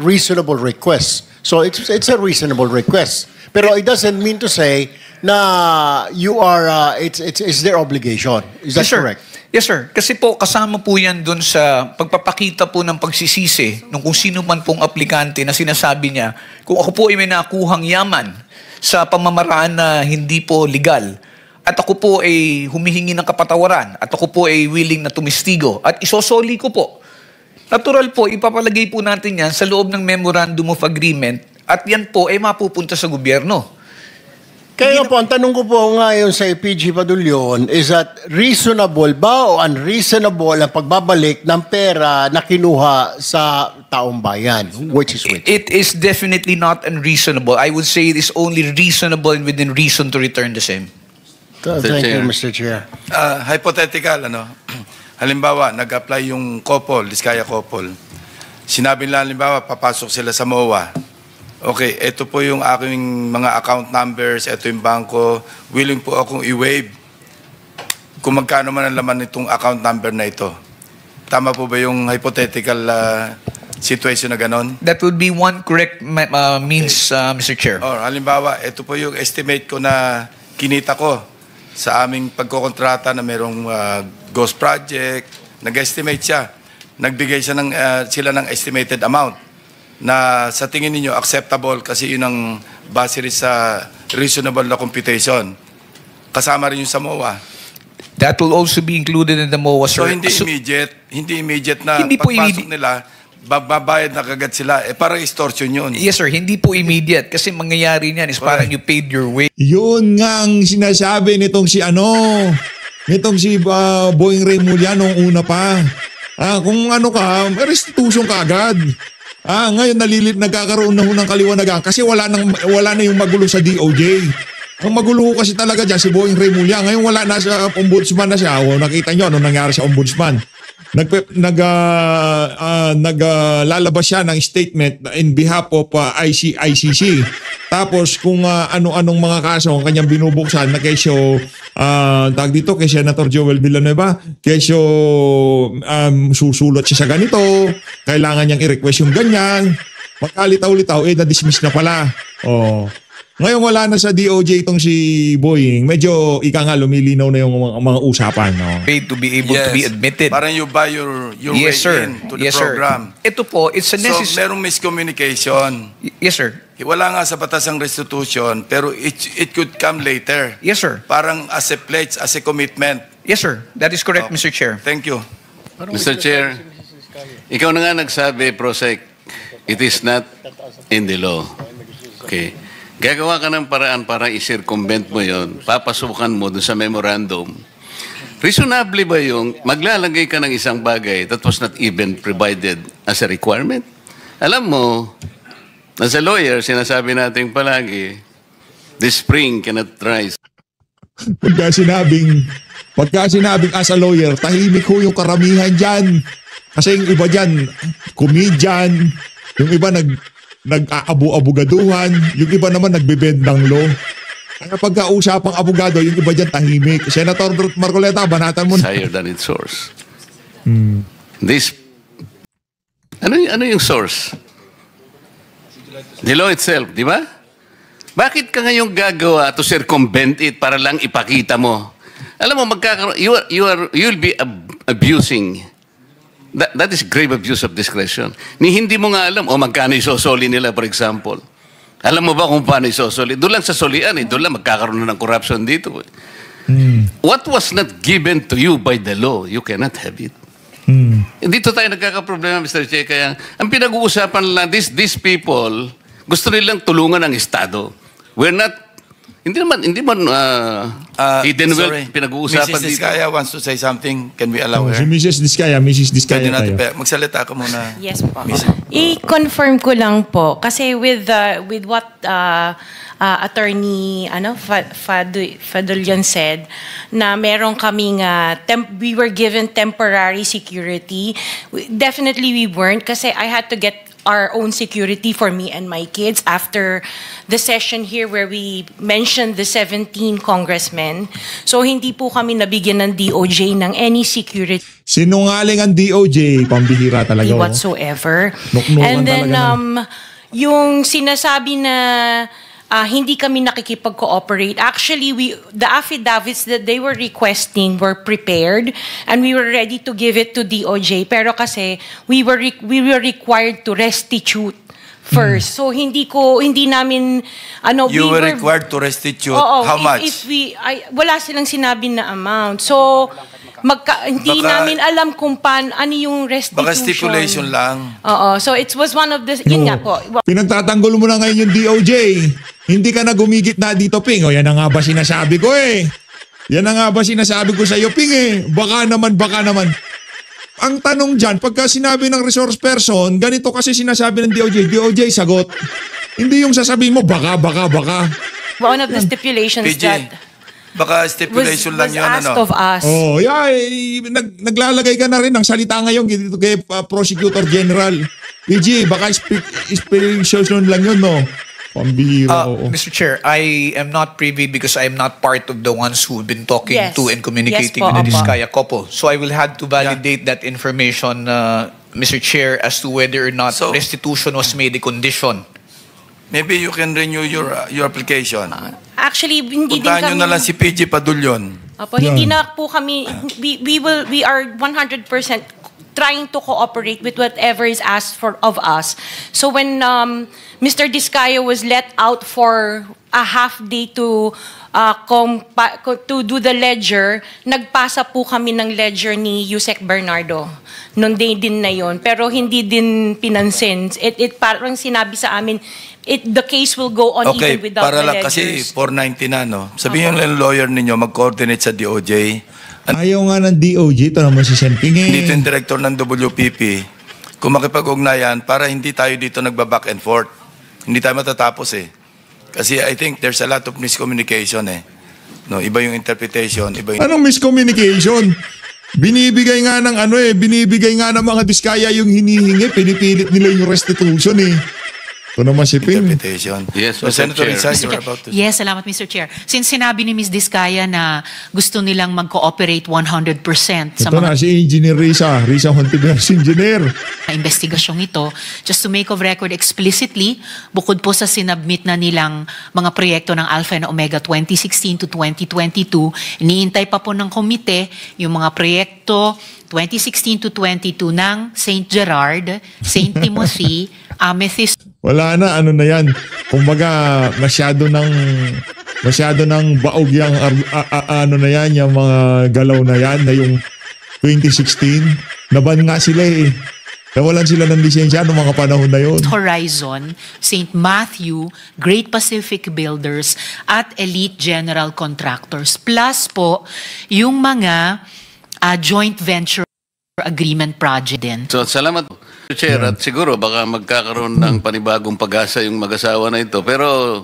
S10: reasonable requests. So it's a reasonable request. Pero it doesn't mean to say na you are, it's their obligation. Is that
S9: Yes, sir.
S10: correct?
S9: Yes, sir. Kasi po, kasama po yan dun sa pagpapakita po ng pagsisisi nung kung sino man pong aplikante na sinasabi niya, kung ako po ay may nakuhang yaman sa pamamaraan na hindi po legal, at ako po ay humihingi ng kapatawaran, at ako po ay willing na tumistigo, at isosoli ko po. Natural po, ipapalagay po natin yan sa loob ng Memorandum of Agreement, at yan po ay mapupunta sa gobyerno.
S10: Kaya po, ang tanong ko po ngayon sa PG Padulyon is that reasonable ba o unreasonable ang pagbabalik ng pera na kinuha sa taong bayan? Which is which?
S9: It is definitely not unreasonable. I would say it is only reasonable and within reason to return the same.
S10: Thank you, Mr. Chair.
S11: Hypothetical, halimbawa, nag-apply yung couple, Diskaya couple. Sinabi nila, halimbawa, papasok sila sa MOA. Okay, ito po yung aking mga account numbers, ito yung bangko. Willing po akong i-waive kung magkano man ang laman nitong account number na ito. Tama po ba yung hypothetical situation na ganon?
S9: That would be one correct means, Mr. Chair.
S11: Or halimbawa, ito po yung estimate ko na kinita ko sa aming pagkokontrata na merong ghost project. Nag-estimate siya. Nagbigay siya sila ng estimated amount na sa tingin ninyo acceptable kasi yun ang base rin sa reasonable na computation. Kasama rin yung sa MOA.
S9: That will also be included in the MOA, sir.
S11: So hindi immediate na
S9: Hindi po
S11: pagpasok nila, babayad na kagad sila. Parang extortion yun.
S9: Yes, sir. Hindi po immediate kasi mangyayari niyan is parang you paid your way.
S3: Yun nga ang sinasabi nitong si Boying Remulla nung una pa. Kung restitution ka agad. Ngayon nagkakaroon na ho ng kaliwanagan kasi wala na yung magulo sa DOJ. Ang magulo kasi talaga dyan si Boying Remulla. Ngayon wala na sa ombudsman na siya. Nakita nyo ano nangyari sa ombudsman. Naglalabas siya ng statement in behalf of ICC. Tapos kung ano-anong mga kaso ang kanyang binubuksan na kesyo kay Senator Joel Villanueva, kesyo susulat siya sa ganito, kailangan niyang i-request yung ganyan, magkalitaw-litaw, na-dismiss na pala. Ngayon wala na sa DOJ itong si Boying. Medyo lumilinaw na yung mga usapan.
S9: Paid to be able to be admitted.
S11: Parang you buy your way in to the program.
S9: Ito po, it's a necessary...
S11: So, merong miscommunication.
S9: Yes, sir.
S11: Wala nga sa batas ang restitution, pero it could come later.
S9: Yes, sir.
S11: Parang as a pledge, as a commitment.
S9: Yes, sir. That is correct, Mr. Chair.
S11: Thank you.
S8: Mr. Chair, ikaw na nga nagsabi, Prosec, it is not in the law. Okay. Gagawa ka ng paraan para i-circumvent mo yon, papasukan mo doon sa memorandum. Reasonably ba yung maglalagay ka ng isang bagay that was not even provided as a requirement? Alam mo, as a lawyer, sinasabi natin palagi, the spring cannot rise.
S3: Pagka sinabing as a lawyer, tahimik ho yung karamihan dyan. Kasi yung iba dyan, comedian, yung iba nag-aabu-abugaduhan, yung iba naman nagbebend ng law. Kaya pagkausapang abogado, yung iba dyan tahimik. Senator Marcoleta, banatan mo na.
S8: Higher than its source. Ano yung source? The law itself, di ba? Bakit ka ngayong gagawa to circumvent it para lang ipakita mo? Alam mo, you'll be abusing. That is grave abuse of discretion. Hindi mo nga alam, magkano isosoli nila, for example. Alam mo ba kung paano isosoli? Doon lang sa solian, doon lang magkakaroon na ng corruption dito. What was not given to you by the law, you cannot have it. Dito tayo nagkakaproblema, Mr. Che. Kaya ang pinag-uusapan lang, these people, gusto nilang tulungan ng Estado. We're not, hindi man hidden wealth pinag-uusapan
S11: Mrs.
S8: dito.
S11: Diskaya wants to say something. Can we allow her?
S3: Si Mrs. Diskaya
S11: Pwede natin,
S3: tayo.
S11: magsalita ka muna.
S12: Yes po. I-confirm ko lang po kasi with what attorney Fadulyan said na meron kaming we were given temporary security. Definitely we weren't kasi I had to get our own security for me and my kids after the session here where we mentioned the 17 congressmen. So hindi po kami nabigyan ng DOJ ng any security
S3: Sinungaling ang DOJ, pambihira talaga.
S12: whatsoever.
S3: Nuknukan
S12: And then
S3: talaga
S12: yung sinasabi na hindi kami nakikipag-cooperate. Actually, the affidavits that they were requesting were prepared and we were ready to give it to DOJ. Pero kasi we were required to restitute first. So hindi namin
S11: You were required to restitute. How much?
S12: Wala silang sinabi na amount. So hindi namin alam kung ano yung restitution.
S11: Baka stipulation lang.
S12: So it was one of the yun nga po.
S3: Pinagtatanggol mo na ngayon yung DOJ. Hindi ka na gumigit na dito, Ping. O yan na nga ba sinasabi ko eh. Yan na nga ba sinasabi ko sa iyo, Ping eh. Baka naman. Ang tanong dyan, pagka sinabi ng resource person, ganito kasi sinasabi ng DOJ, sagot. Hindi yung sasabihin mo, baka.
S12: One of the stipulations
S11: PG,
S12: that
S11: baka stipulation lang
S12: was
S11: yun,
S12: asked of us.
S3: Oh, yeah, naglalagay ka na rin ng salita ngayon dito kay Prosecutor General. PG, baka stipulation lang yun, no? Pambihira, oo.
S9: Mr. Chair, I am not privy because I am not part of the ones who've been talking
S12: Yes.
S9: to and communicating
S12: Yes po,
S9: with the
S12: opo.
S9: Diskaya couple. So I will have to validate that information, Mr. Chair, as to whether or not restitution was made a condition.
S11: Maybe you can renew your application.
S12: Actually, hindi din
S11: Puntahan nyo
S12: kami
S11: na lang si PG Padulyon.
S12: Hindi na po kami we are 100% trying to cooperate with whatever is asked of us. So when Mr. Diskaya was let out for a half day to do the ledger, nagpasa po kami ng ledger ni Yusek Bernardo noong day din na yon, pero hindi din pinansin. It parang sinabi sa amin, the case will go on
S11: Okay,
S12: even without
S11: para
S12: the
S11: lang
S12: ledgers.
S11: kasi 490 na, no? Sabihin yung lawyer ninyo, mag-coordinate sa DOJ.
S3: Ayaw nga ng DOJ, ito naman si Senping eh.
S11: Dito yung director ng WPP, kung makipag-ugnayan, para hindi tayo dito nagba-back and forth. Hindi tayo matatapos eh. Kasi I think there's a lot of miscommunication eh. No, iba yung interpretation, iba yung...
S3: Anong miscommunication? Binibigay nga ng mga Diskaya yung hinihingi, pinipilit nila yung restitution eh. Ito naman si Ping.
S11: Interpretation.
S8: Yes,
S11: So,
S8: Mr.
S11: Senator
S8: Chair.
S11: Rizal, you're about to...
S13: Yes, salamat Mr. Chair. Since sinabi ni Ms. Diskaya na gusto nilang mag-cooperate 100% sa
S3: Ito
S13: mga
S3: na si Engineer Risa Hontiveros Engineer.
S13: investigasyong ito, just to make of record explicitly, bukod po sa sinabmit na nilang mga proyekto ng Alpha and Omega 2016 to 2022, iniintay pa po ng komite yung mga proyekto 2016 to 22 ng St. Gerard, St. Timothy, Amethyst.
S3: Wala na, ano na yan. Kumbaga, masyado ng baog yung ano na yan, yung mga galaw na yan, na yung 2016. Naban nga sila eh. Nawalan sila ng lisensya noong mga panahon na yun.
S13: Horizon, St. Matthew, Great Pacific Builders, at Elite General Contractors. Plus po, yung mga joint venture agreement project din.
S8: So, salamat, Chair. At siguro, baka magkakaroon ng panibagong pag-asa yung mag-asawa na ito. Pero,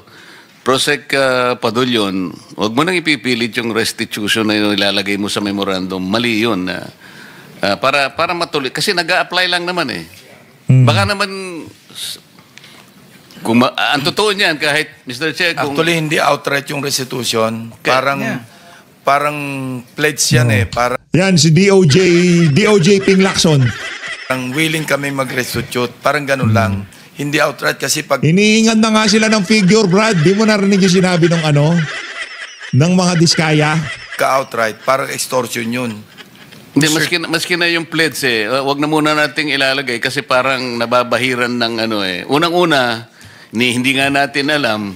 S8: Prosec Padulyon, huwag mo nang ipipilit yung restitution na yung ilalagay mo sa memorandum. Mali yun. Para matuloy. Kasi nag-a-apply lang naman eh. Baka naman, ang totoo niyan, kahit, Mr. Chair, kung...
S11: Actually, hindi outright yung restitution. Parang pledge yan eh.
S3: Yan, si DOJ Ping Lacson.
S11: Parang willing kami mag-restitute. Parang ganun lang. Hindi outright kasi pag...
S3: Hinihingan na nga sila ng figure, Brad. Di mo narinig yung sinabi ng ng mga Diskaya?
S11: Ka-outright. Parang extortion yun.
S8: Hindi, maski na yung pledge eh. Wag na muna nating ilalagay kasi parang nababahiran ng eh. Unang-una, hindi nga natin alam,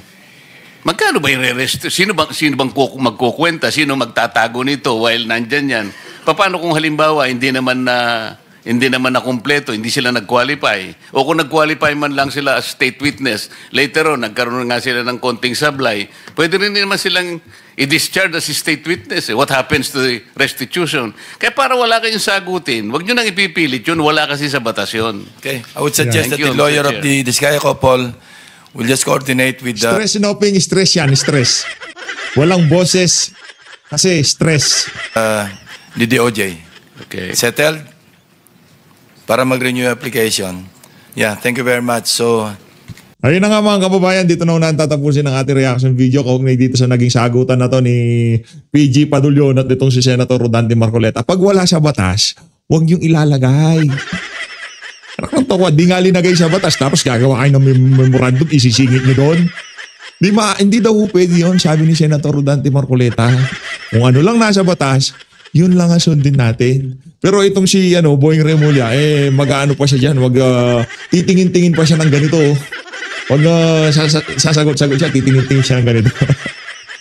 S8: magkano ba yung re-restitute? Sino bang magkukwenta? Sino magtatago nito while nandyan yan? Paano kung halimbawa hindi naman na kumpleto, hindi sila nag-qualify, o kung nag-qualify man lang sila as state witness, later on nagkaroon nga sila ng konting sablay, pwede rin naman silang i-discharge as state witness. What happens to the restitution? Kaya para wala kayong sagutin, wag nyo nang ipipilit yun, wala kasi sa batas yun.
S11: Okay, I would suggest that
S8: Thank
S11: the
S8: you,
S11: lawyer
S8: Mr.
S11: of the Diskaya couple will just coordinate with the...
S3: Stress, Sinoping, stress yan, stress. Walang boses kasi stress.
S11: The DOJ.
S8: Okay.
S11: Settled? Para mag-renew application. Yeah, thank you very much. So,
S3: ayun na nga mga kababayan, dito na unahan tatapusin ang ating reaction video kaugnay dito sa naging sagutan na to ni PG Padulyon at itong si Senator Rodante Marcoleta. Pag wala sa batas, huwag yung ilalagay. Di nga linagay sa batas tapos gagawa kayo ng memorandum, isisingit nyo doon. Hindi daw pwede yun, sabi ni Senator Rodante Marcoleta. Kung ano lang nasa batas, yun lang ang sundin natin. Pero itong si Boying Remulla, mag-ano pa siya dyan, titingin-tingin pa siya ng ganito. Wag sasagot-sagot siya, titingin-tingin siya ng ganito.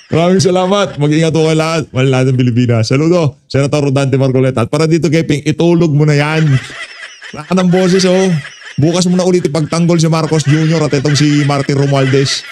S3: Maraming salamat. Mag-ingat po kayo lahat. Mahal natin Pilipinas. Saludo, Senator Rodante Marcoleta. At para dito kay Ping, itulog mo na yan. Wala ka ng boses, oh. Bukas mo na ulit ipagtanggol si Marcos Jr. at itong si Martin Romualdez.